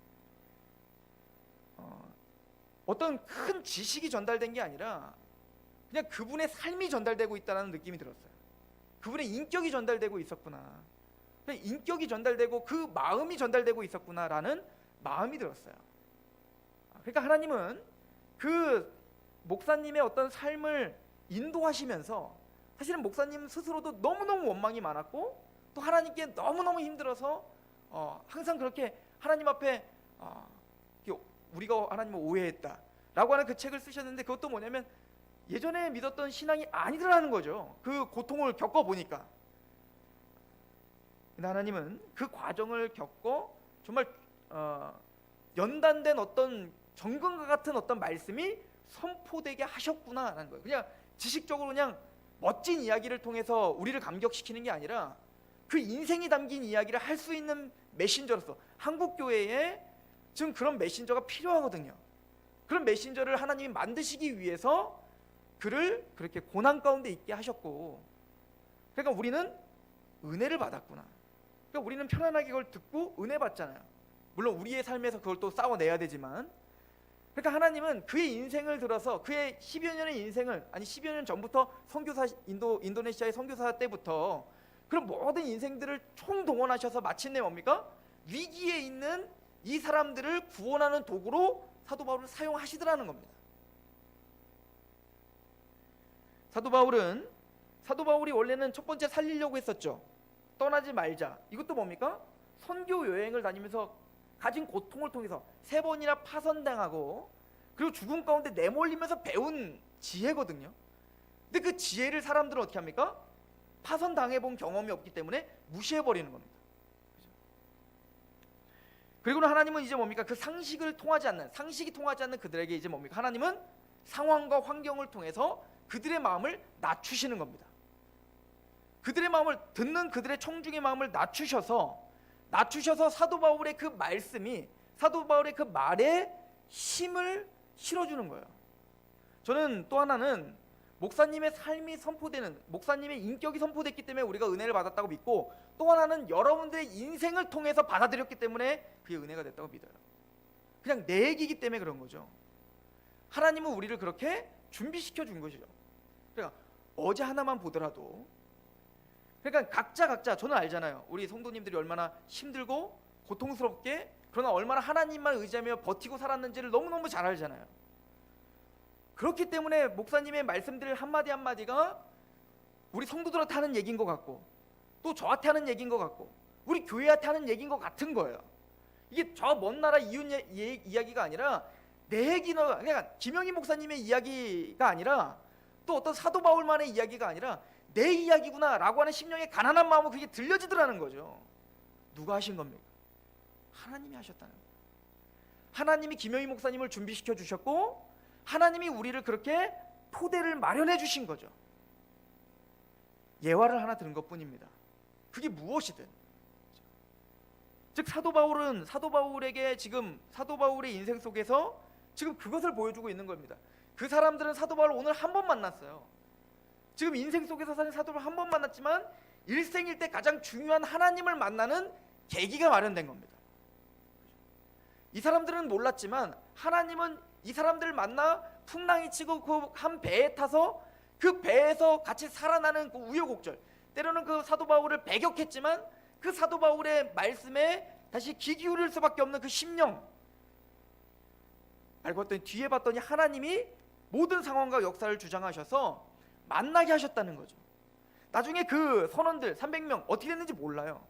어떤 큰 지식이 전달된 게 아니라 그냥 그분의 삶이 전달되고 있다는 느낌이 들었어요. 그분의 인격이 전달되고 있었구나. 인격이 전달되고 그 마음이 전달되고 있었구나라는 마음이 들었어요. 그러니까 하나님은 그 목사님의 어떤 삶을 인도하시면서 사실은 목사님 스스로도 너무너무 원망이 많았고 또 하나님께 너무너무 힘들어서 항상 그렇게 하나님 앞에 우리가 하나님을 오해했다 라고 하는 그 책을 쓰셨는데 그것도 뭐냐면 예전에 믿었던 신앙이 아니더라는 거죠. 그 고통을 겪어보니까. 근데 하나님은 그 과정을 겪고 정말 연단된 어떤 정금과 같은 어떤 말씀이 선포되게 하셨구나라는 거예요. 그냥 지식적으로 그냥 멋진 이야기를 통해서 우리를 감격시키는 게 아니라 그 인생이 담긴 이야기를 할 수 있는 메신저로서 한국 교회에 지금 그런 메신저가 필요하거든요. 그런 메신저를 하나님이 만드시기 위해서 그를 그렇게 고난 가운데 있게 하셨고, 그러니까 우리는 은혜를 받았구나. 그러니까 우리는 편안하게 그걸 듣고 은혜 받잖아요. 물론 우리의 삶에서 그걸 또 싸워내야 되지만, 그러니까 하나님은 그의 인생을 들어서 그의 10여 년의 인생을 10여 년 전부터 선교사 인도네시아의 선교사 때부터 그런 모든 인생들을 총동원하셔서 마침내 뭡니까? 위기에 있는 이 사람들을 구원하는 도구로 사도 바울을 사용하시더라는 겁니다. 사도 바울이 원래는 첫 번째 살리려고 했었죠. 떠나지 말자. 이것도 뭡니까? 선교 여행을 다니면서 가진 고통을 통해서 3번이나 파선당하고 그리고 죽음 가운데 내몰리면서 배운 지혜거든요. 근데 그 지혜를 사람들은 어떻게 합니까? 파선당해본 경험이 없기 때문에 무시해버리는 겁니다. 그리고는 하나님은 이제 뭡니까? 그 상식이 통하지 않는 그들에게 이제 뭡니까? 하나님은 상황과 환경을 통해서 그들의 마음을 낮추시는 겁니다. 그들의 마음을 듣는 그들의 청중의 마음을 낮추셔서 사도 바울의 그 말씀이 사도 바울의 그 말에 힘을 실어주는 거예요. 저는 또 하나는 목사님의 삶이 선포되는, 목사님의 인격이 선포됐기 때문에 우리가 은혜를 받았다고 믿고, 또 하나는 여러분들의 인생을 통해서 받아들였기 때문에 그게 은혜가 됐다고 믿어요. 그냥 내 얘기이기 때문에 그런 거죠. 하나님은 우리를 그렇게 준비시켜 준 것이죠. 그러니까 어제 하나만 보더라도, 그러니까 각자 저는 알잖아요. 우리 성도님들이 얼마나 힘들고 고통스럽게 그러나 얼마나 하나님만 의지하며 버티고 살았는지를 너무너무 잘 알잖아요. 그렇기 때문에 목사님의 말씀들 한마디 한마디가 우리 성도들한테 하는 얘기인 것 같고 또 저한테 하는 얘기인 것 같고 우리 교회한테 하는 얘기인 것 같은 거예요. 이게 저 먼 나라 이웃 이야기가 아니라 내 얘기는, 그러니까 김영희 목사님의 이야기가 아니라 또 어떤 사도 바울만의 이야기가 아니라 내 이야기구나라고 하는 심령의 가난한 마음은 그게 들려지더라는 거죠. 누가 하신 겁니까? 하나님이 하셨다는 거예요. 하나님이 김영희 목사님을 준비시켜 주셨고 하나님이 우리를 그렇게 토대를 마련해 주신 거죠. 예화를 하나 들은 것뿐입니다. 그게 무엇이든. 즉 사도 바울에게 지금 사도 바울의 인생 속에서 지금 그것을 보여주고 있는 겁니다. 그 사람들은 사도 바울을 오늘 한 번 만났어요. 지금 인생 속에서 사는 사도 바울을 한 번 만났지만 일생일 때 가장 중요한 하나님을 만나는 계기가 마련된 겁니다. 이 사람들은 몰랐지만 하나님은 이 사람들을 만나 풍랑이 치고 그 한 배에 타서 그 배에서 같이 살아나는 그 우여곡절, 때로는 그 사도 바울을 배격했지만 그 사도 바울의 말씀에 다시 귀 기울일 수밖에 없는 그 심령, 알고 봤더니 뒤에 봤더니 하나님이 모든 상황과 역사를 주장하셔서 만나게 하셨다는 거죠. 나중에 그 선원들 300명 어떻게 됐는지 몰라요.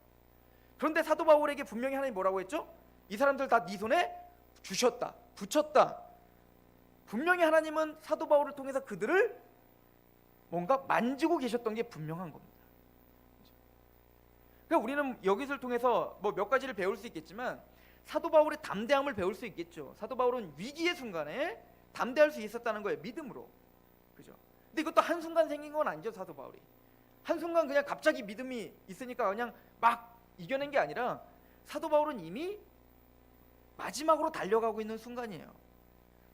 그런데 사도 바울에게 분명히 하나님이 뭐라고 했죠? 이 사람들 다 네 손에 주셨다, 붙였다. 분명히 하나님은 사도 바울을 통해서 그들을 뭔가 만지고 계셨던 게 분명한 겁니다. 그러니까 우리는 여기서를 통해서 뭐 몇 가지를 배울 수 있겠지만 사도 바울의 담대함을 배울 수 있겠죠. 사도 바울은 위기의 순간에 담대할 수 있었다는 거예요. 믿음으로. 그죠? 근데 이것도 한순간 생긴 건 아니죠. 사도 바울이 한순간 그냥 갑자기 믿음이 있으니까 그냥 막 이겨낸 게 아니라 사도 바울은 이미 마지막으로 달려가고 있는 순간이에요.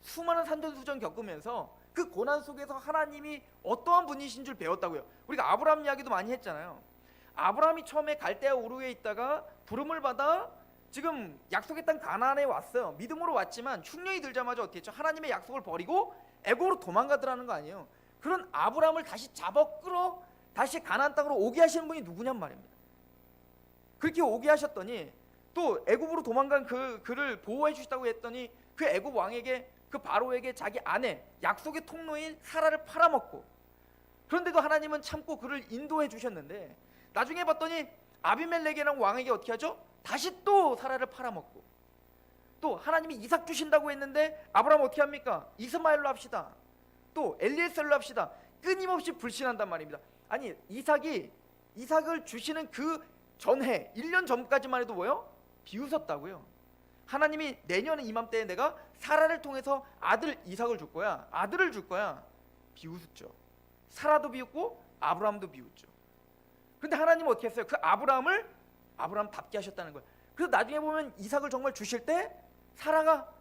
수많은 산전수전 겪으면서 그 고난 속에서 하나님이 어떠한 분이신 줄 배웠다고요. 우리가 아브라함 이야기도 많이 했잖아요. 아브라함이 처음에 갈대아 우르에 있다가 부름을 받아 지금 약속의 땅 가나안에 왔어요. 믿음으로 왔지만 흉년이 들자마자 어떻게 했죠? 하나님의 약속을 버리고 애굽으로 도망가더라는 거 아니에요. 그런 아브라함을 다시 잡아 끌어 다시 가나안 땅으로 오게 하시는 분이 누구냔 말입니다. 그렇게 오게 하셨더니 또 애굽으로 도망간 그를 보호해 주시다고 했더니 그 애굽 왕에게, 그 바로에게 자기 아내, 약속의 통로인 사라를 팔아먹고, 그런데도 하나님은 참고 그를 인도해 주셨는데 나중에 봤더니 아비멜렉이라는 왕에게 어떻게 하죠? 다시 또 사라를 팔아먹고, 또 하나님이 이삭 주신다고 했는데 아브라함 어떻게 합니까? 이스마엘로 합시다, 또 엘리에셀로 합시다. 끊임없이 불신한단 말입니다. 아니 이삭을 주시는 그 전해 1년 전까지만 해도 뭐요? 비웃었다고요. 하나님이 내년에 이맘때에 내가 사라를 통해서 아들 이삭을 줄 거야, 아들을 줄 거야. 비웃었죠. 사라도 비웃고 아브라함도 비웃죠. 그런데 하나님은 어떻게 했어요? 그 아브라함을 아브라함답게 하셨다는 거예요. 그래서 나중에 보면 이삭을 정말 주실 때 사라가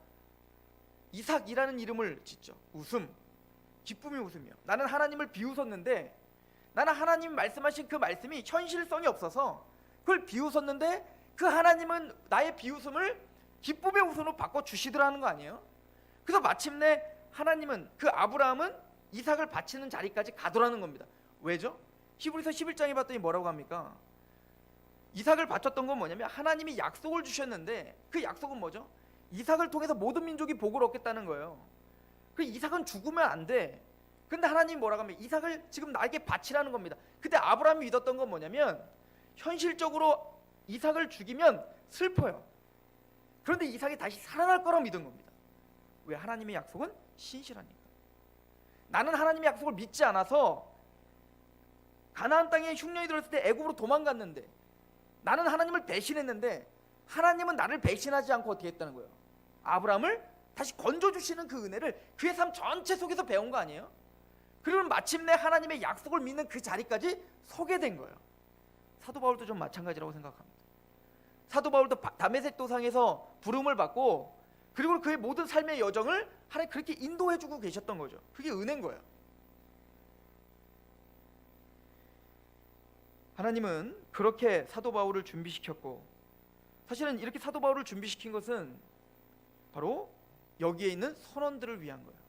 이삭이라는 이름을 짓죠. 웃음, 기쁨이 웃음이요. 나는 하나님을 비웃었는데, 나는 하나님 말씀하신 그 말씀이 현실성이 없어서 그걸 비웃었는데 그 하나님은 나의 비웃음을 기쁨의 웃음으로 바꿔 주시더라는 거 아니에요? 그래서 마침내 하나님은 그 아브라함은 이삭을 바치는 자리까지 가더라는 겁니다. 왜죠? 히브리서 11장에 봤더니 뭐라고 합니까? 이삭을 바쳤던 건 뭐냐면 하나님이 약속을 주셨는데 그 약속은 뭐죠? 이삭을 통해서 모든 민족이 복을 얻겠다는 거예요. 그 이삭은 죽으면 안 돼. 근데 하나님이 뭐라고 하면 이삭을 지금 나에게 바치라는 겁니다. 근데 아브라함이 믿었던 건 뭐냐면 현실적으로 이삭을 죽이면 슬퍼요. 그런데 이삭이 다시 살아날 거라고 믿은 겁니다. 왜? 하나님의 약속은 신실하니까. 나는 하나님의 약속을 믿지 않아서 가나안 땅에 흉년이 들었을 때 애굽으로 도망갔는데, 나는 하나님을 배신했는데 하나님은 나를 배신하지 않고 어떻게 했다는 거예요? 아브라함을 다시 건져주시는 그 은혜를 그의 삶 전체 속에서 배운 거 아니에요? 그러면 마침내 하나님의 약속을 믿는 그 자리까지 서게 된 거예요. 사도 바울도 좀 마찬가지라고 생각합니다. 사도 바울도 다메섹 도상에서 부름을 받고, 그리고 그의 모든 삶의 여정을 하나님 그렇게 인도해주고 계셨던 거죠. 그게 은혜인 거예요. 하나님은 그렇게 사도 바울을 준비시켰고, 사실은 이렇게 사도 바울을 준비시킨 것은 바로 여기에 있는 선원들을 위한 거예요.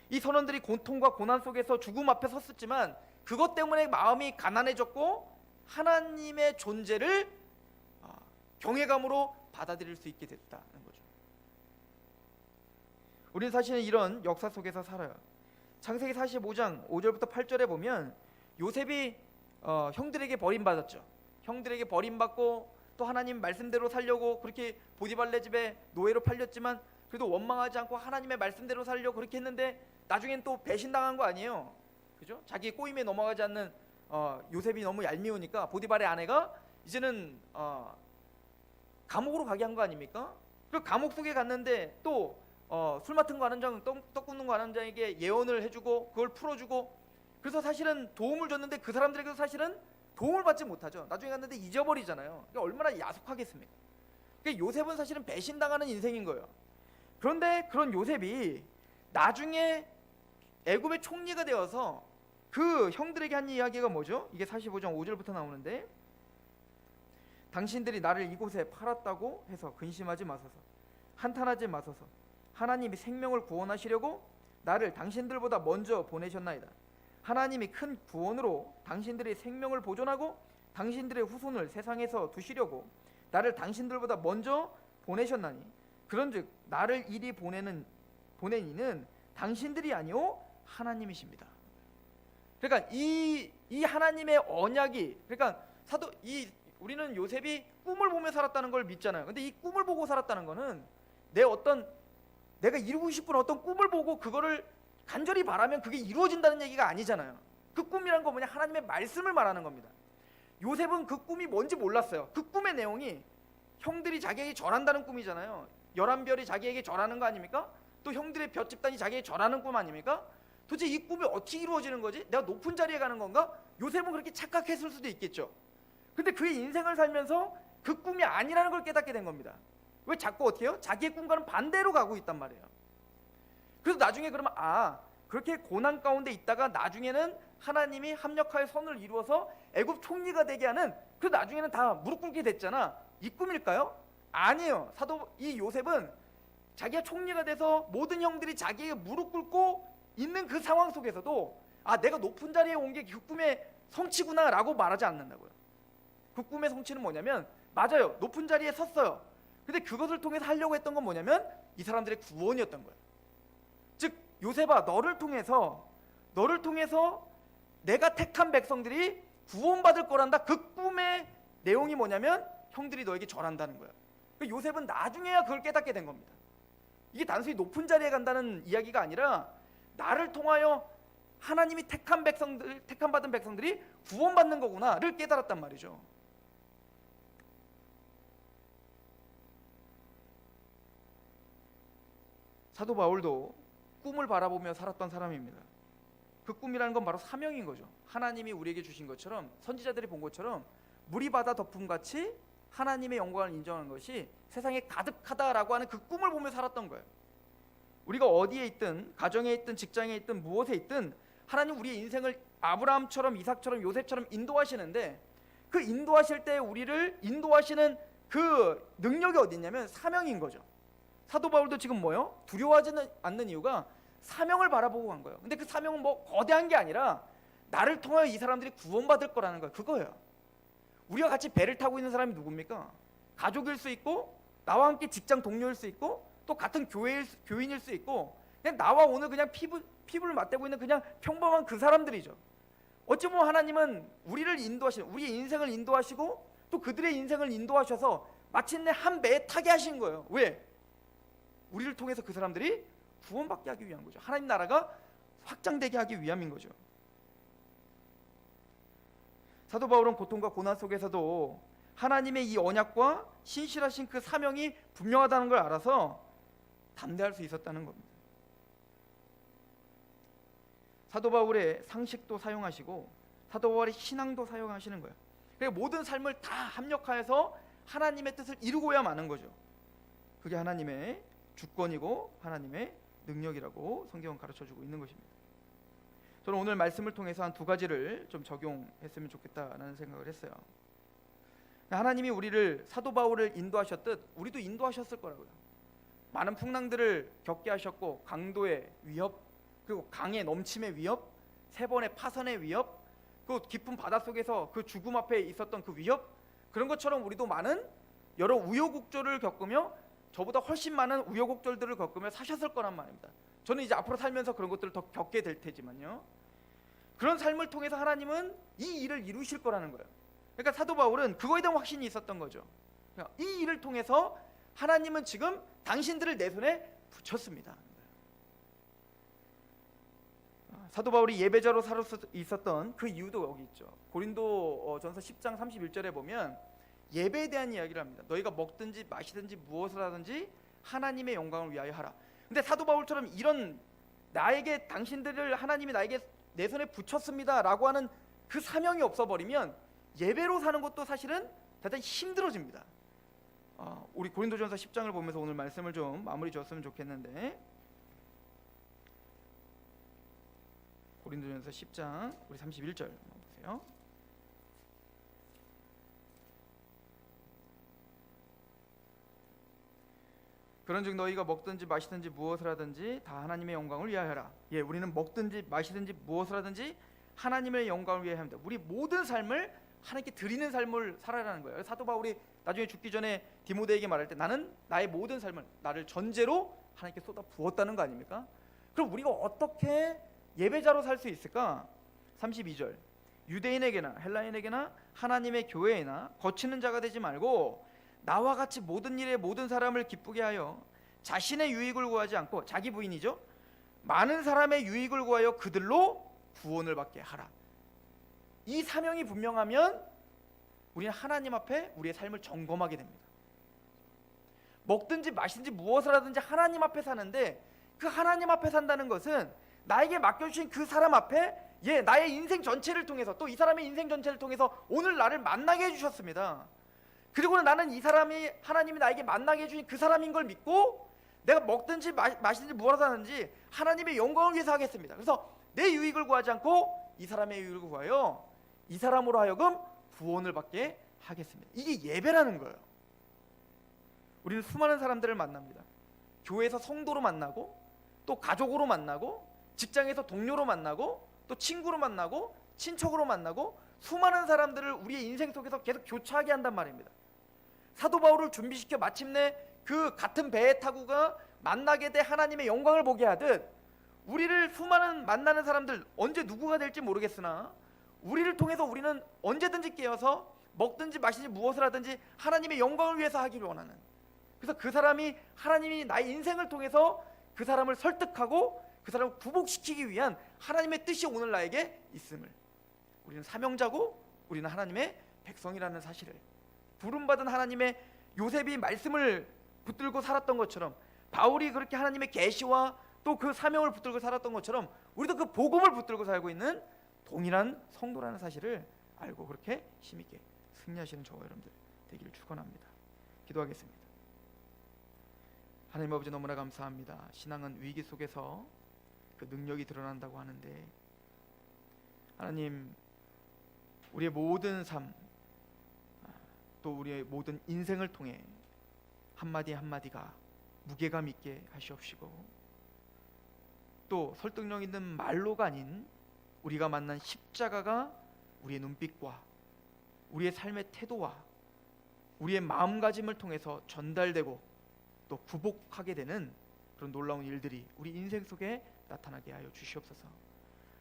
이 선원들이 고통과 고난 속에서 죽음 앞에 섰었지만 그것 때문에 마음이 가난해졌고 하나님의 존재를 경외감으로 받아들일 수 있게 됐다는 거죠. 우리는 사실은 이런 역사 속에서 살아요. 창세기 45장 5절부터 8절에 보면 요셉이 형들에게 버림받았죠. 형들에게 버림받고 또 하나님 말씀대로 살려고 그렇게 보디발레 집에 노예로 팔렸지만 그래도 원망하지 않고 하나님의 말씀대로 살려고 그렇게 했는데 나중엔 또 배신당한 거 아니에요. 그죠? 자기 꼬임에 넘어가지 않는 요셉이 너무 얄미우니까 보디발의 아내가 이제는 감옥으로 가게 한 거 아닙니까? 그 감옥 속에 갔는데 또 술 맡은 거 하는 장, 떡 굽는 거 하는 장에게 예언을 해주고 그걸 풀어주고, 그래서 사실은 도움을 줬는데 그 사람들에게도 사실은 도움을 받지 못하죠. 나중에 갔는데 잊어버리잖아요. 그러니까 얼마나 야속하겠습니까? 그러니까 요셉은 사실은 배신당하는 인생인 거예요. 그런데 그런 요셉이 나중에 애굽의 총리가 되어서 그 형들에게 한 이야기가 뭐죠? 이게 45장 5절부터 나오는데, 당신들이 나를 이곳에 팔았다고 해서 근심하지 마소서, 한탄하지 마소서. 하나님이 생명을 구원하시려고 나를 당신들보다 먼저 보내셨나이다. 하나님이 큰 구원으로 당신들의 생명을 보존하고 당신들의 후손을 세상에서 두시려고 나를 당신들보다 먼저 보내셨나니, 그런즉 나를 이리 보낸 이는 당신들이 아니오 하나님이십니다. 그러니까 이 하나님의 언약이, 그러니까 우리는 요셉이 꿈을 보며 살았다는 걸 믿잖아요. 근데 이 꿈을 보고 살았다는 거는 내가 이루고 싶은 어떤 꿈을 보고 그거를 간절히 바라면 그게 이루어진다는 얘기가 아니잖아요. 그 꿈이란 거 뭐냐? 하나님의 말씀을 말하는 겁니다. 요셉은 그 꿈이 뭔지 몰랐어요. 그 꿈의 내용이 형들이 자기에게 절한다는 꿈이잖아요. 11별이 자기에게 절하는 거 아닙니까? 또 형들의 볕 집단이 자기에게 절하는 꿈 아닙니까? 도대체 이 꿈이 어떻게 이루어지는 거지? 내가 높은 자리에 가는 건가? 요셉은 그렇게 착각했을 수도 있겠죠. 근데 그의 인생을 살면서 그 꿈이 아니라는 걸 깨닫게 된 겁니다. 왜 자꾸 어떻게 해요? 자기의 꿈과는 반대로 가고 있단 말이에요. 그래서 나중에 그러면 그렇게 고난 가운데 있다가 나중에는 하나님이 합력하여 선을 이루어서 애굽 총리가 되게 하는, 그 나중에는 다 무릎 꿇게 됐잖아. 이 꿈일까요? 아니에요. 이 요셉은 자기가 총리가 돼서 모든 형들이 자기에게 무릎 꿇고 있는 그 상황 속에서도 내가 높은 자리에 온 게 그 꿈의 성취구나 라고 말하지 않는다고요. 그 꿈의 성취는 뭐냐면, 맞아요, 높은 자리에 섰어요. 근데 그것을 통해서 하려고 했던 건 뭐냐면 이 사람들의 구원이었던 거예요. 즉 요셉아, 너를 통해서 내가 택한 백성들이 구원받을 거란다. 그 꿈의 내용이 뭐냐면 형들이 너에게 절한다는 거예요. 그러니까 요셉은 나중에야 그걸 깨닫게 된 겁니다. 이게 단순히 높은 자리에 간다는 이야기가 아니라 나를 통하여 하나님이 택한 받은 백성들이 구원받는 거구나를 깨달았단 말이죠. 사도 바울도 꿈을 바라보며 살았던 사람입니다. 그 꿈이라는 건 바로 사명인 거죠. 하나님이 우리에게 주신 것처럼, 선지자들이 본 것처럼 물이 바다 덮음같이 하나님의 영광을 인정하는 것이 세상에 가득하다라고 하는 그 꿈을 보며 살았던 거예요. 우리가 어디에 있든, 가정에 있든, 직장에 있든, 무엇에 있든 하나님 우리의 인생을 아브라함처럼, 이삭처럼, 요셉처럼 인도하시는데, 그 인도하실 때 우리를 인도하시는 그 능력이 어디 있냐면 사명인 거죠. 사도 바울도 지금 뭐요? 두려워하지 않는 이유가 사명을 바라보고 간 거예요. 근데 그 사명은 뭐 거대한 게 아니라 나를 통하여 이 사람들이 구원받을 거라는 거예요. 그거예요. 우리가 같이 배를 타고 있는 사람이 누굽니까? 가족일 수 있고, 나와 함께 직장 동료일 수 있고, 또 같은 교인일 수 있고, 그냥 나와 오늘 그냥 피부를 맞대고 있는 그냥 평범한 그 사람들이죠. 어찌 보면 하나님은 우리를 인도하시는, 우리의 인생을 인도하시고 또 그들의 인생을 인도하셔서 마침내 한 배에 타게 하신 거예요. 왜? 우리를 통해서 그 사람들이 구원받게 하기 위한 거죠. 하나님 나라가 확장되게 하기 위함인 거죠. 사도 바울은 고통과 고난 속에서도 하나님의 이 언약과 신실하신 그 사명이 분명하다는 걸 알아서 담대할 수 있었다는 겁니다. 사도 바울의 상식도 사용하시고 사도 바울의 신앙도 사용하시는 거예요. 그러니까 모든 삶을 다 합력하여서 하나님의 뜻을 이루고야 마는 거죠. 그게 하나님의 주권이고 하나님의 능력이라고 성경은 가르쳐주고 있는 것입니다. 저는 오늘 말씀을 통해서 한 두 가지를 좀 적용했으면 좋겠다라는 생각을 했어요. 하나님이 우리를, 사도 바울을 인도하셨듯 우리도 인도하셨을 거라고요. 많은 풍랑들을 겪게 하셨고, 강도의 위협, 그리고 강의 넘침의 위협, 3번의 파선의 위협, 그 깊은 바닷속에서 그 죽음 앞에 있었던 그 위협, 그런 것처럼 우리도 많은 여러 우여곡절을 겪으며, 저보다 훨씬 많은 우여곡절들을 겪으며 사셨을 거란 말입니다. 저는 이제 앞으로 살면서 그런 것들을 더 겪게 될 테지만요. 그런 삶을 통해서 하나님은 이 일을 이루실 거라는 거예요. 그러니까 사도 바울은 그거에 대한 확신이 있었던 거죠. 그러니까 이 일을 통해서 하나님은 지금 당신들을 내 손에 붙였습니다. 사도 바울이 예배자로 살 수 있었던 그 이유도 여기 있죠. 고린도 전서 10장 31절에 보면 예배에 대한 이야기를 합니다. 너희가 먹든지 마시든지 무엇을 하든지 하나님의 영광을 위하여 하라. 근데 사도 바울처럼 이런 나에게 당신들을 하나님이 나에게 내 손에 붙였습니다 라고 하는 그 사명이 없어버리면 예배로 사는 것도 사실은 대단히 힘들어집니다. 우리 고린도전서 10장을 보면서 오늘 말씀을 좀 마무리 지었으면 좋겠는데, 고린도전서 10장 우리 31절 보세요. 그런즉 너희가 먹든지 마시든지 무엇을 하든지 다 하나님의 영광을 위하여 하라. 예, 우리는 먹든지 마시든지 무엇을 하든지 하나님의 영광을 위하여 합니다. 우리 모든 삶을 하나님께 드리는 삶을 살아라는 거예요. 사도 바울이 나중에 죽기 전에 디모데에게 말할 때 나는 나의 모든 삶을 나를 전제로 하나님께 쏟아 부었다는 거 아닙니까? 그럼 우리가 어떻게 예배자로 살 수 있을까? 32절 유대인에게나 헬라인에게나 하나님의 교회에나 거치는 자가 되지 말고 나와 같이 모든 일에 모든 사람을 기쁘게 하여 자신의 유익을 구하지 않고, 자기 부인이죠, 많은 사람의 유익을 구하여 그들로 구원을 받게 하라. 이 사명이 분명하면 우리는 하나님 앞에 우리의 삶을 점검하게 됩니다. 먹든지 마시든지 무엇을 하든지 하나님 앞에 사는데, 그 하나님 앞에 산다는 것은 나에게 맡겨주신 그 사람 앞에 나의 인생 전체를 통해서, 또 이 사람의 인생 전체를 통해서 오늘 나를 만나게 해주셨습니다. 그리고는 나는 이 사람이 하나님이 나에게 만나게 해주신 그 사람인 걸 믿고 내가 먹든지 마시든지 무엇을 하든지 하나님의 영광을 위해서 하겠습니다. 그래서 내 유익을 구하지 않고 이 사람의 유익을 구하여 이 사람으로 하여금 구원을 받게 하겠습니다. 이게 예배라는 거예요. 우리는 수많은 사람들을 만납니다. 교회에서 성도로 만나고, 또 가족으로 만나고, 직장에서 동료로 만나고, 또 친구로 만나고, 친척으로 만나고, 수많은 사람들을 우리의 인생 속에서 계속 교차하게 한단 말입니다. 사도 바울을 준비시켜 마침내 그 같은 배에 타고가 만나게 돼 하나님의 영광을 보게 하듯, 우리를 수많은 만나는 사람들, 언제 누구가 될지 모르겠으나 우리를 통해서 우리는 언제든지 깨어서 먹든지 마시든지 무엇을 하든지 하나님의 영광을 위해서 하기를 원하는, 그래서 그 사람이 하나님이 나의 인생을 통해서 그 사람을 설득하고 그 사람을 구복시키기 위한 하나님의 뜻이 오늘 나에게 있음을, 우리는 사명자고 우리는 하나님의 백성이라는 사실을, 부름받은 하나님의 요셉이 말씀을 붙들고 살았던 것처럼, 바울이 그렇게 하나님의 계시와 또 그 사명을 붙들고 살았던 것처럼 우리도 그 복음을 붙들고 살고 있는 동일한 성도라는 사실을 알고 그렇게 힘있게 승리하시는 저와 여러분들 되기를 축원합니다. 기도하겠습니다. 하나님 아버지, 너무나 감사합니다. 신앙은 위기 속에서 그 능력이 드러난다고 하는데, 하나님, 우리의 모든 삶, 또 우리의 모든 인생을 통해 한마디 한마디가 무게감 있게 하시옵시고, 또 설득력 있는 말로가 아닌 우리가 만난 십자가가 우리의 눈빛과 우리의 삶의 태도와 우리의 마음가짐을 통해서 전달되고 또 구복하게 되는 그런 놀라운 일들이 우리 인생 속에 나타나게 하여 주시옵소서.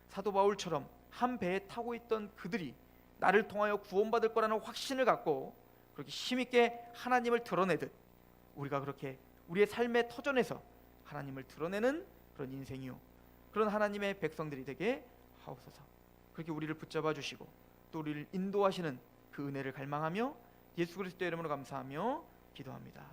사도 바울처럼 한 배에 타고 있던 그들이 나를 통하여 구원받을 거라는 확신을 갖고 그렇게 힘있게 하나님을 드러내듯, 우리가 그렇게 우리의 삶의 터전에서 하나님을 드러내는 그런 인생이요, 그런 하나님의 백성들이 되게 하옵소서. 그렇게 우리를 붙잡아 주시고 또 우리를 인도하시는 그 은혜를 갈망하며 예수 그리스도의 이름으로 감사하며 기도합니다.